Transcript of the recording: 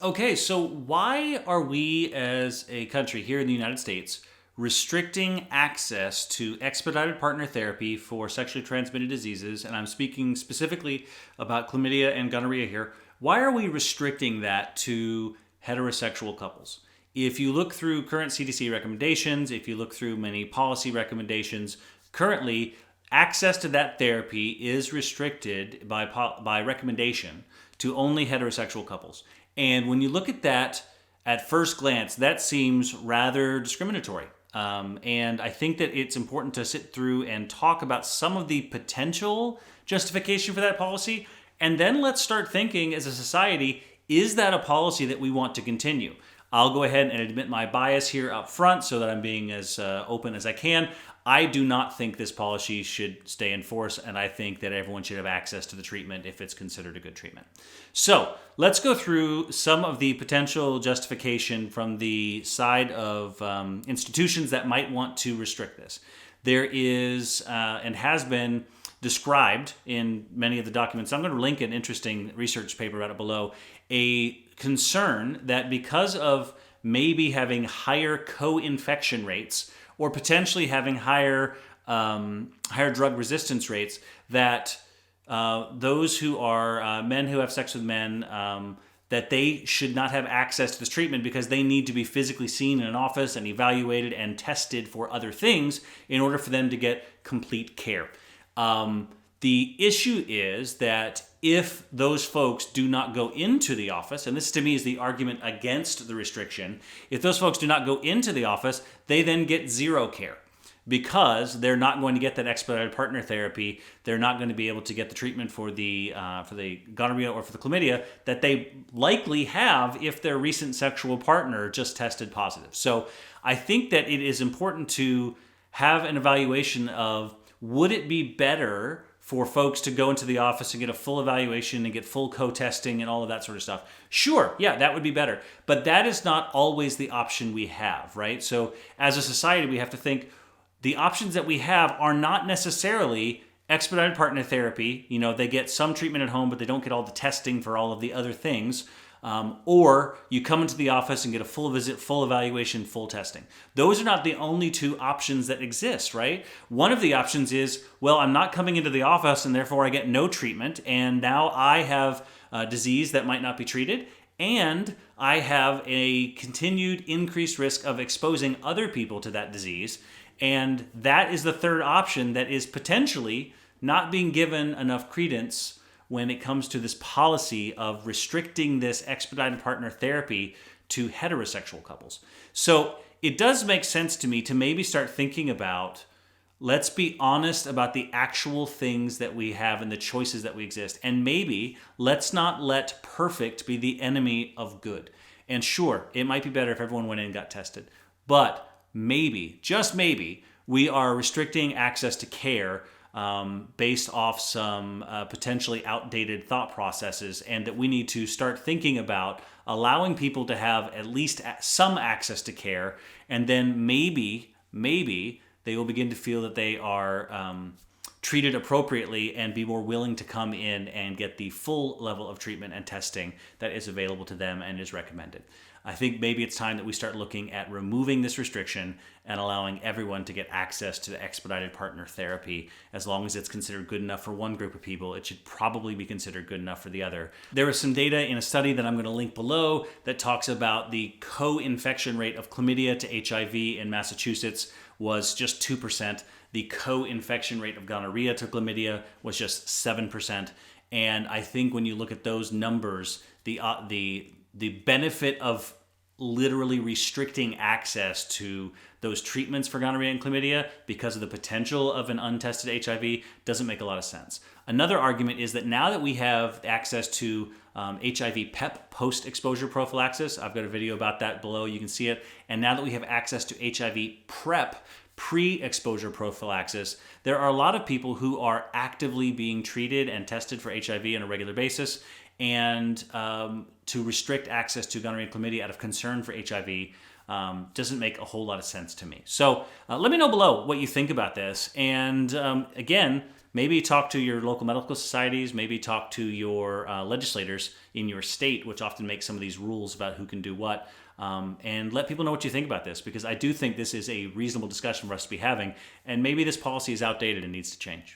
Okay, so why are we as a country here in the United States restricting access to expedited partner therapy for sexually transmitted diseases? And I'm speaking specifically about chlamydia and gonorrhea here. Why are we restricting that to heterosexual couples? If you look through current CDC recommendations, if you look through many policy recommendations, currently access to that therapy is restricted by recommendation to only heterosexual couples. And when you look at that at first glance, that seems rather discriminatory. And I think that it's important to sit through and talk about some of the potential justification for that policy. And then let's start thinking as a society, is that a policy that we want to continue? I'll go ahead and admit my bias here up front so that I'm being as open as I can. I do not think this policy should stay in force, and I think that everyone should have access to the treatment if it's considered a good treatment. So let's go through some of the potential justification from the side of institutions that might want to restrict this. There is and has been described in many of the documents. I'm going to link an interesting research paper about it below. A concern that because of maybe having higher co-infection rates or potentially having higher drug resistance rates, that those who are men who have sex with men, that they should not have access to this treatment because they need to be physically seen in an office and evaluated and tested for other things in order for them to get complete care. The issue is that if those folks do not go into the office, and this to me is the argument against the restriction, if those folks do not go into the office, they then get zero care because they're not going to get that expedited partner therapy. They're not going to be able to get the treatment for the gonorrhea or for the chlamydia that they likely have if their recent sexual partner just tested positive. So I think that it is important to have an evaluation of, would it be better for folks to go into the office and get a full evaluation and get full co-testing and all of that sort of stuff? Sure, yeah, that would be better. But that is not always the option we have, right? So as a society, we have to think the options that we have are not necessarily expedited partner therapy. You know, they get some treatment at home, but they don't get all the testing for all of the other things. Or you come into the office and get a full visit, full evaluation, full testing. Those are not the only two options that exist, right? One of the options is, well, I'm not coming into the office and therefore I get no treatment, and now I have a disease that might not be treated, and I have a continued increased risk of exposing other people to that disease. And that is the third option that is potentially not being given enough credence when it comes to this policy of restricting this expedited partner therapy to heterosexual couples. So it does make sense to me to maybe start thinking about, let's be honest about the actual things that we have and the choices that we exist. And maybe let's not let perfect be the enemy of good. And sure, it might be better if everyone went in and got tested. But maybe, just maybe, we are restricting access to care based off some potentially outdated thought processes, and that we need to start thinking about allowing people to have at least some access to care, and then maybe they will begin to feel that they are treated appropriately and be more willing to come in and get the full level of treatment and testing that is available to them and is recommended. I think maybe it's time that we start looking at removing this restriction and allowing everyone to get access to the expedited partner therapy. As long as it's considered good enough for one group of people, it should probably be considered good enough for the other. There is some data in a study that I'm going to link below that talks about the co-infection rate of chlamydia to HIV in Massachusetts was just 2%. The co-infection rate of gonorrhea to chlamydia was just 7%. And I think when you look at those numbers, the benefit of literally restricting access to those treatments for gonorrhea and chlamydia because of the potential of an untested HIV doesn't make a lot of sense. Another argument is that now that we have access to HIV PEP, post-exposure prophylaxis, I've got a video about that below, you can see it, and now that we have access to HIV PrEP, pre-exposure prophylaxis, there are a lot of people who are actively being treated and tested for HIV on a regular basis, and to restrict access to gonorrhea and chlamydia out of concern for HIV doesn't make a whole lot of sense to me. So let me know below what you think about this. And again, maybe talk to your local medical societies, maybe talk to your legislators in your state, which often make some of these rules about who can do what, and let people know what you think about this, because I do think this is a reasonable discussion for us to be having, and maybe this policy is outdated and needs to change.